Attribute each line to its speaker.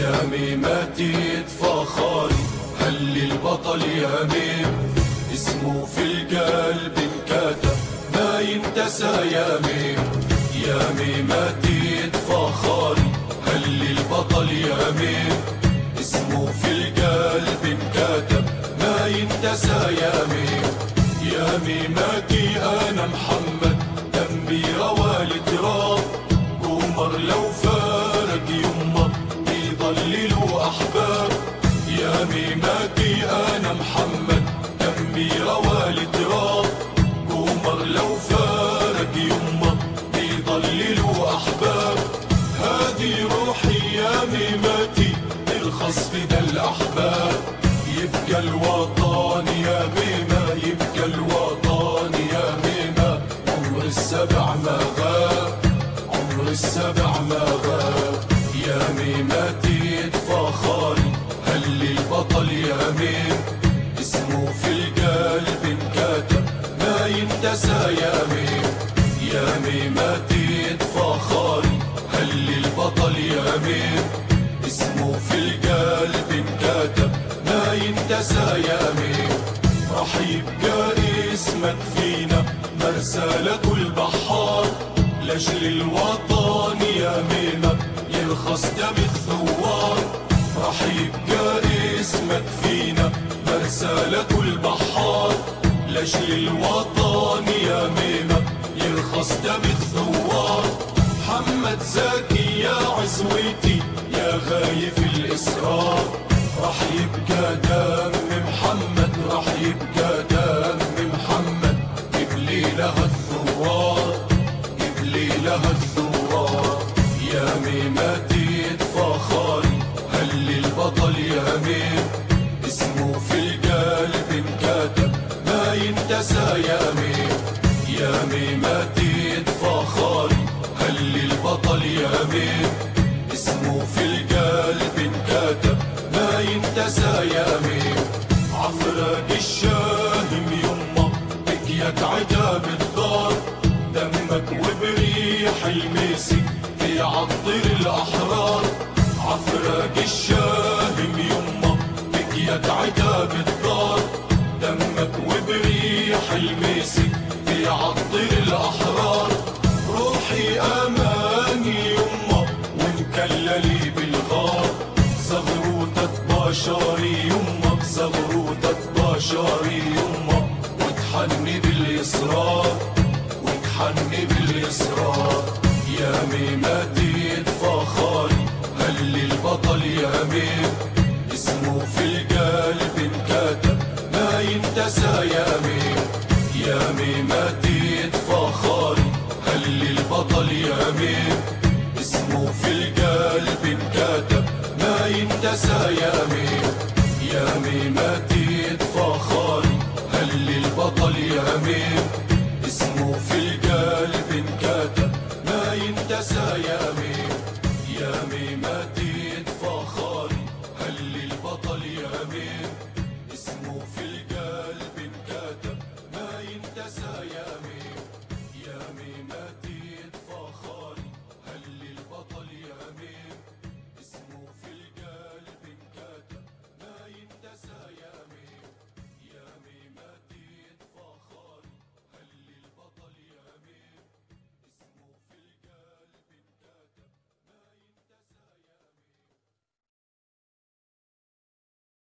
Speaker 1: يا ميماتي فخاري، هل البطل يا ميم اسمه في القلب انكتب ما ينتسى يا ميم. يا ميماتي فخاري، هل البطل يا ميم اسمه في القلب انكتب ما ينتسى يا ميم. يا ميماتي أنا محمد دمي روى التراب، قمر لو فارق يمه يضللوا أحباب. يا ميماتي أنا محمد دمي روى التراب، قمر لو فارق يمه يضللوا أحباب. هذه روحي يا ميماتي ترخص فدا الأحباب. يبقى الوطن يا ميمة، يبقى الوطن يا ميمة، عمر السبع ما غاب، عمر السبع ما غاب. يا ميماتي فخاري، هل البطل يا ميم اسمه في القلب انكتب ما ينتسى يا ميم. يا ميماتي فخاري، هل البطل يا ميم اسمه في القلب انكتب ما ينتسى يا ميم. راح يبقى اسمك فينا مرسالة البحار، لاجل الوطن يا ميمة يرخص دم الثوار. راح يبقى اسمك فينا مرسالة البحار، لاجل الوطن يا ميمة يرخص دم الثوار. محمد زكي يا عزوتي يا غايف الإسرار، راح يبقى دم محمد، راح يبقى دم محمد. قبلي لها الثوار، قبلي لها الثوار. يا ميماتي فخاري، هل البطل يا ميم اسمه في القلب انكتب ما ينتسى يا ميم. يا ميماتي فخاري، هل البطل يا ميم اسمه في القلب انكتب ما ينتسى يا ميم. عفرق الشاهم يمه بكيت عتاب الدار، دمك وبريح المسك في عطر الأحرار. عفرق الشاهم يمه بكيت عتاب الدار، دمك وبريح المسك في عطر الأحرار. روحي أماني يمه ومكللي بالغار، زغروتة بشاري يمه بزغروتة بشاري يمه، وتحني بالإصرار، وتحني بالإصرار. يا ميماتي فخاري، هل البطل يا ميم اسمه في القلب انكتب ما ينتسى يا ميم. يا ميماتي فخاري، هل البطل يا ميم اسمه في القلب انكتب ما ينتسى يا ميم. يا ميماتي فخاري، هل البطل يا ميم اسمه في القلب انكتب ما ينتسى يا ميم. يا ميماتي فخاري.